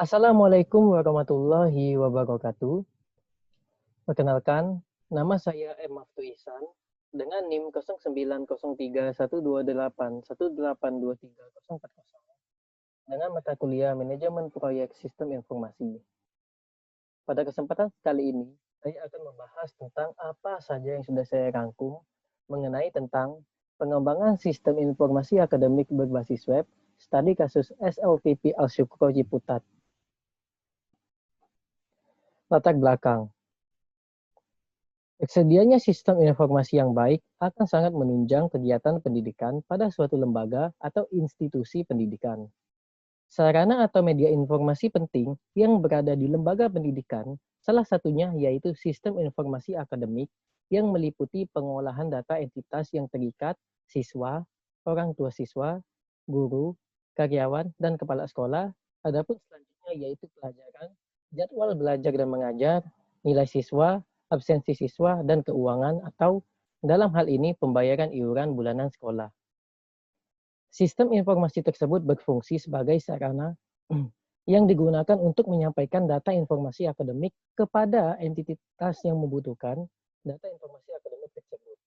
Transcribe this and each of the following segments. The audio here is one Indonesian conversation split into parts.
Assalamualaikum warahmatullahi wabarakatuh. Perkenalkan, nama saya M. Maftu Ihsan dengan NIM 0931818818230040 dengan mata kuliah Manajemen Proyek Sistem Informasi. Pada kesempatan kali ini, saya akan membahas tentang apa saja yang sudah saya rangkum mengenai tentang pengembangan sistem informasi akademik berbasis web, studi kasus SLTP Al-Syukro Ciputat. Latar belakang. Tersedianya sistem informasi yang baik akan sangat menunjang kegiatan pendidikan pada suatu lembaga atau institusi pendidikan. Sarana atau media informasi penting yang berada di lembaga pendidikan, salah satunya yaitu sistem informasi akademik yang meliputi pengolahan data entitas yang terikat, siswa, orang tua siswa, guru, karyawan, dan kepala sekolah. Adapun selanjutnya yaitu pelajaran, jadwal belajar dan mengajar, nilai siswa, absensi siswa, dan keuangan atau dalam hal ini pembayaran iuran bulanan sekolah. Sistem informasi tersebut berfungsi sebagai sarana yang digunakan untuk menyampaikan data informasi akademik kepada entitas yang membutuhkan data informasi akademik tersebut.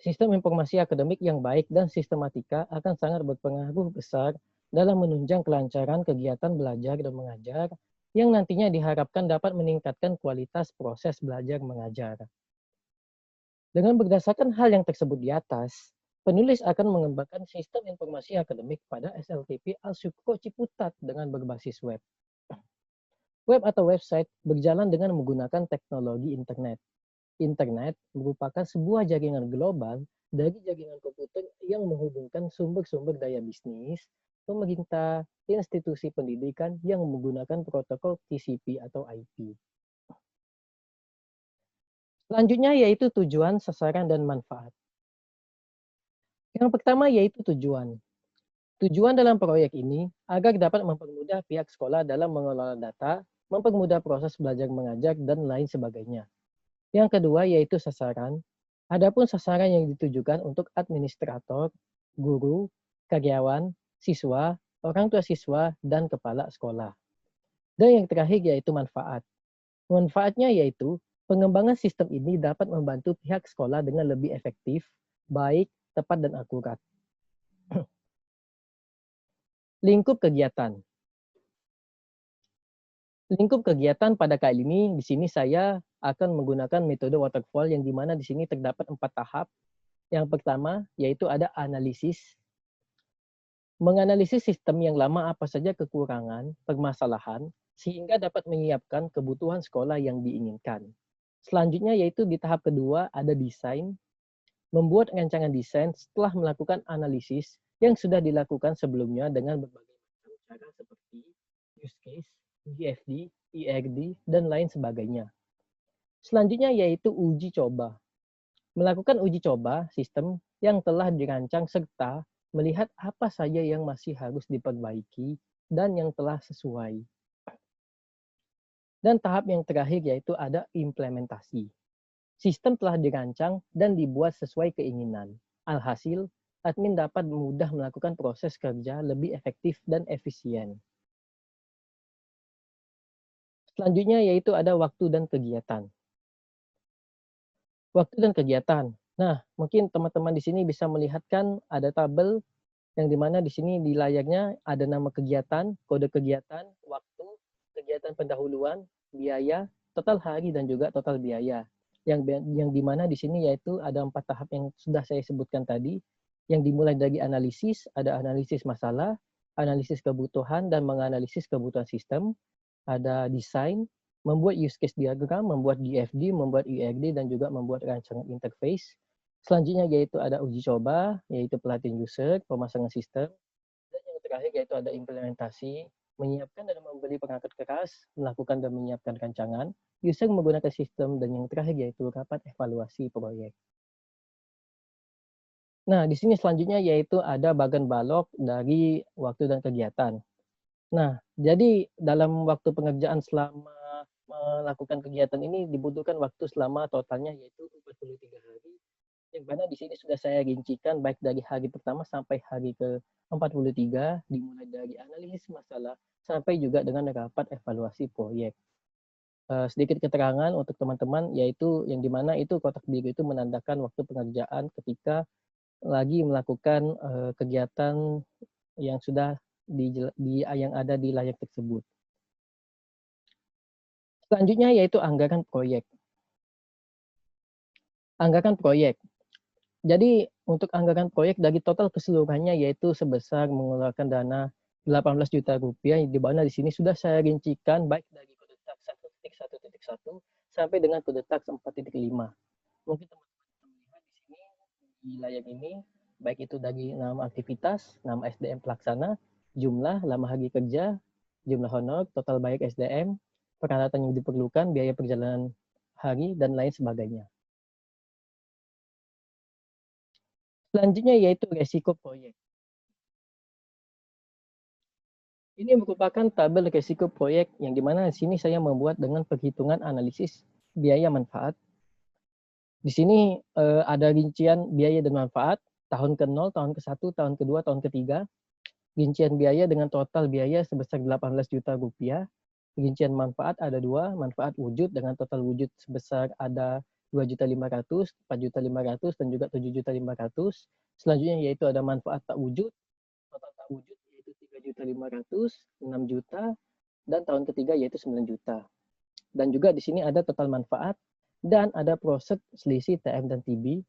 Sistem informasi akademik yang baik dan sistematika akan sangat berpengaruh besar dalam menunjang kelancaran kegiatan belajar dan mengajar yang nantinya diharapkan dapat meningkatkan kualitas proses belajar mengajar. Dengan berdasarkan hal yang tersebut di atas, penulis akan mengembangkan sistem informasi akademik pada SLTP Al-Syukro Ciputat dengan berbasis web. Web atau website berjalan dengan menggunakan teknologi internet. Internet merupakan sebuah jaringan global dari jaringan komputer yang menghubungkan sumber-sumber daya bisnis, pemerintah, institusi pendidikan yang menggunakan protokol TCP atau IP. Selanjutnya yaitu tujuan, sasaran, dan manfaat. Yang pertama yaitu tujuan. Tujuan dalam proyek ini agar dapat mempermudah pihak sekolah dalam mengelola data, mempermudah proses belajar mengajar, dan lain sebagainya. Yang kedua yaitu sasaran. Adapun sasaran yang ditujukan untuk administrator, guru, karyawan, siswa, orang tua siswa, dan kepala sekolah. Dan yang terakhir yaitu manfaat. Manfaatnya yaitu pengembangan sistem ini dapat membantu pihak sekolah dengan lebih efektif, baik, tepat, dan akurat. Lingkup kegiatan. Lingkup kegiatan pada kali ini, di sini saya akan menggunakan metode waterfall yang dimana di sini terdapat 4 tahap. Yang pertama, yaitu ada analisis. Menganalisis sistem yang lama apa saja kekurangan, permasalahan, sehingga dapat menyiapkan kebutuhan sekolah yang diinginkan. Selanjutnya yaitu di tahap kedua ada desain. Membuat rancangan desain setelah melakukan analisis yang sudah dilakukan sebelumnya dengan berbagai macam cara seperti use case, GFD, IRD, dan lain sebagainya. Selanjutnya yaitu uji coba. Melakukan uji coba sistem yang telah dirancang serta melihat apa saja yang masih harus diperbaiki dan yang telah sesuai. Dan tahap yang terakhir yaitu ada implementasi. Sistem telah dirancang dan dibuat sesuai keinginan. Alhasil, admin dapat mudah melakukan proses kerja lebih efektif dan efisien. Selanjutnya yaitu ada waktu dan kegiatan. Waktu dan kegiatan. Nah, mungkin teman-teman di sini bisa melihatkan ada tabel yang dimana di sini di layarnya ada nama kegiatan, kode kegiatan, waktu, kegiatan pendahuluan, biaya, total hari, dan juga total biaya. Yang dimana di sini yaitu ada 4 tahap yang sudah saya sebutkan tadi, yang dimulai dari analisis, ada analisis masalah, analisis kebutuhan, dan menganalisis kebutuhan sistem, ada desain, membuat use case diagram, membuat GFD, membuat IRD, dan juga membuat rancangan interface. Selanjutnya yaitu ada uji coba, yaitu pelatihan user, pemasangan sistem, dan yang terakhir yaitu ada implementasi, menyiapkan dan membeli perangkat keras, melakukan dan menyiapkan rancangan, user menggunakan sistem, dan yang terakhir yaitu rapat evaluasi proyek. Nah, di sini selanjutnya yaitu ada bagan balok dari waktu dan kegiatan. Nah, jadi dalam waktu pengerjaan selama melakukan kegiatan ini dibutuhkan waktu selama totalnya yaitu 43 hari yang mana di sini sudah saya rincikan baik dari hari pertama sampai hari ke-43, dimulai dari analisis masalah sampai juga dengan rapat evaluasi proyek. Sedikit keterangan untuk teman-teman, yaitu yang di mana itu kotak biru itu menandakan waktu pengerjaan ketika lagi melakukan kegiatan yang sudah yang ada di layar tersebut. Selanjutnya yaitu anggaran proyek. Anggaran proyek. Jadi untuk anggaran proyek dari total keseluruhannya yaitu sebesar mengeluarkan dana 18 juta rupiah, di mana di sini sudah saya rincikan baik dari kode tax 1.1.1 sampai dengan kode tax 4.5. Mungkin teman-teman bisa melihat di sini di layar ini, baik itu dari nama aktivitas, nama SDM pelaksana, jumlah, lama hari kerja, jumlah honor, total bayar SDM, peralatan yang diperlukan, biaya perjalanan hari, dan lain sebagainya. Selanjutnya yaitu resiko proyek. Ini merupakan tabel resiko proyek yang dimana di sini saya membuat dengan perhitungan analisis biaya manfaat. Di sini ada rincian biaya dan manfaat tahun ke-0, tahun ke-1, tahun ke-2, tahun ke-3. Rincian biaya dengan total biaya sebesar 18 juta rupiah. Rincian manfaat ada 2, manfaat wujud dengan total wujud sebesar ada 2.500.000, 4.500.000, dan juga 7.500.000. Selanjutnya yaitu ada manfaat tak wujud, total tak wujud yaitu 3.500.000, 6 juta, dan tahun ketiga yaitu 9 juta. Dan juga di sini ada total manfaat dan ada proses selisih TM dan TB,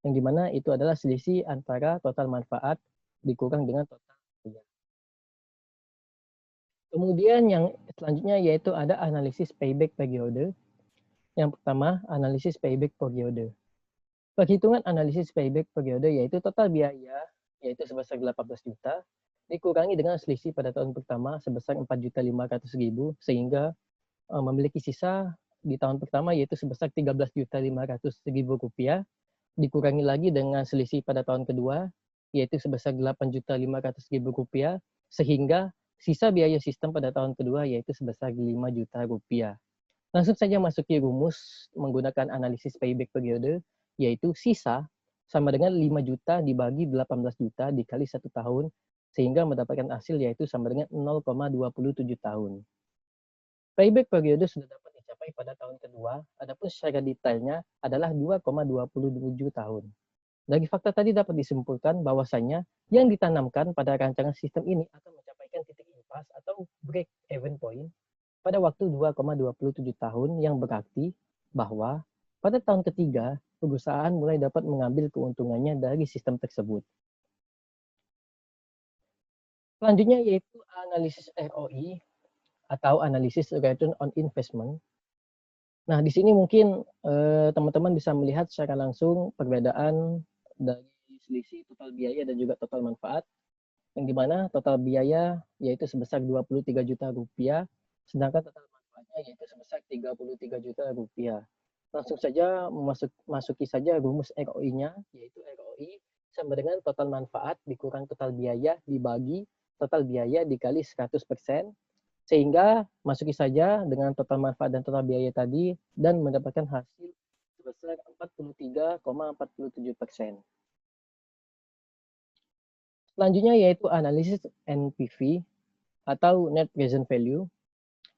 yang dimana itu adalah selisih antara total manfaat dikurang dengan total biaya. Kemudian yang selanjutnya yaitu ada analisis payback periode. Yang pertama, analisis payback periode. Perhitungan analisis payback periode yaitu total biaya yaitu sebesar 18 juta dikurangi dengan selisih pada tahun pertama sebesar 4.500.000 sehingga memiliki sisa di tahun pertama yaitu sebesar 13.500.000 rupiah, dikurangi lagi dengan selisih pada tahun kedua yaitu sebesar 8.500.000 rupiah, sehingga sisa biaya sistem pada tahun kedua yaitu sebesar 5 juta rupiah. Langsung saja masuki rumus menggunakan analisis payback periode, yaitu sisa sama dengan 5 juta dibagi 18 juta dikali 1 tahun, sehingga mendapatkan hasil yaitu sama dengan 0,27 tahun. Payback periode sudah dapat dicapai pada tahun kedua, adapun secara detailnya adalah 2,27 tahun. Dari fakta tadi dapat disimpulkan bahwasanya yang ditanamkan pada rancangan sistem ini akan mencapaikan titik impas atau break even point pada waktu 2,27 tahun, yang berarti bahwa pada tahun ketiga, perusahaan mulai dapat mengambil keuntungannya dari sistem tersebut. Selanjutnya yaitu analisis ROI atau analisis return on investment. Nah, di sini mungkin teman-teman bisa melihat secara langsung perbedaan dari selisih total biaya dan juga total manfaat, yang dimana total biaya yaitu sebesar 23 juta rupiah, sedangkan total manfaatnya yaitu sebesar 33 juta rupiah. Langsung saja masuki saja rumus ROI-nya, yaitu ROI sama dengan total manfaat dikurang total biaya dibagi total biaya dikali 100%, sehingga masuki saja dengan total manfaat dan total biaya tadi dan mendapatkan hasil sebesar 43,47%. Selanjutnya yaitu analisis NPV atau Net Present Value,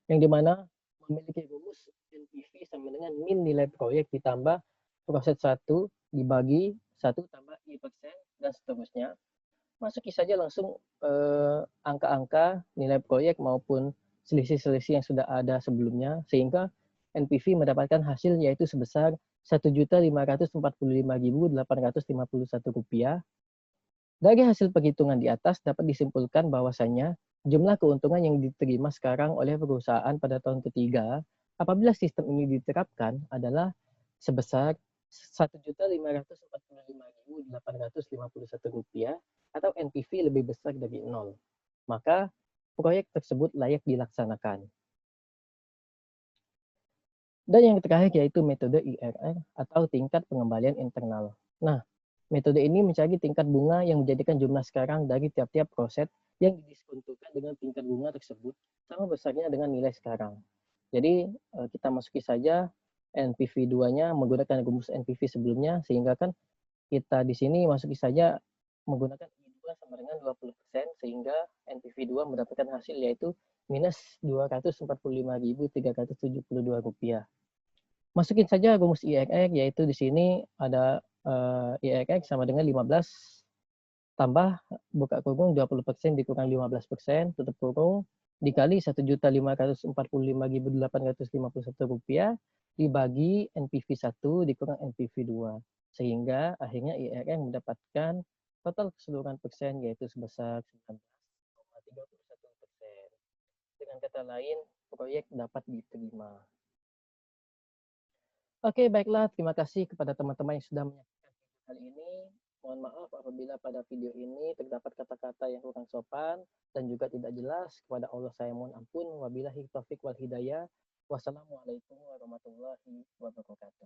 yang dimana memiliki rumus NPV sama dengan min nilai proyek ditambah proses 1 dibagi 1 tambah I%, dan seterusnya. Masuki saja langsung angka-angka nilai proyek maupun selisih-selisih yang sudah ada sebelumnya, sehingga NPV mendapatkan hasil yaitu sebesar Rp1.545.851. Dari hasil perhitungan di atas dapat disimpulkan bahwasanya jumlah keuntungan yang diterima sekarang oleh perusahaan pada tahun ketiga apabila sistem ini diterapkan adalah sebesar Rp1.545.851 atau NPV lebih besar dari 0. Maka proyek tersebut layak dilaksanakan. Dan yang terakhir yaitu metode IRR atau tingkat pengembalian internal. Nah, metode ini mencari tingkat bunga yang menjadikan jumlah sekarang dari tiap-tiap proses yang didiskontokan dengan tingkat bunga tersebut sama besarnya dengan nilai sekarang. Jadi kita masuki saja NPV2-nya menggunakan rumus NPV sebelumnya, sehingga kan kita di sini masuki saja menggunakan I2 sama dengan 20%, sehingga NPV2 mendapatkan hasil yaitu minus Rp245.372. Masukin saja rumus IRR, yaitu di sini ada IRR sama dengan 15 tambah buka kurung 20% dikurang 15%, tutup kurung, dikali Rp1.545.851 dibagi NPV1 dikurang NPV2. Sehingga akhirnya IRR mendapatkan total keseluruhan persen yaitu sebesar 19,31%. Dengan kata lain, proyek dapat diterima. Oke, baiklah. Terima kasih kepada teman-teman yang sudah menyaksikan video kali ini. Mohon maaf apabila pada video ini terdapat kata-kata yang kurang sopan dan juga tidak jelas. Kepada Allah saya mohon ampun. Wabillahi taufiq wal hidayah. Wassalamualaikum warahmatullahi wabarakatuh.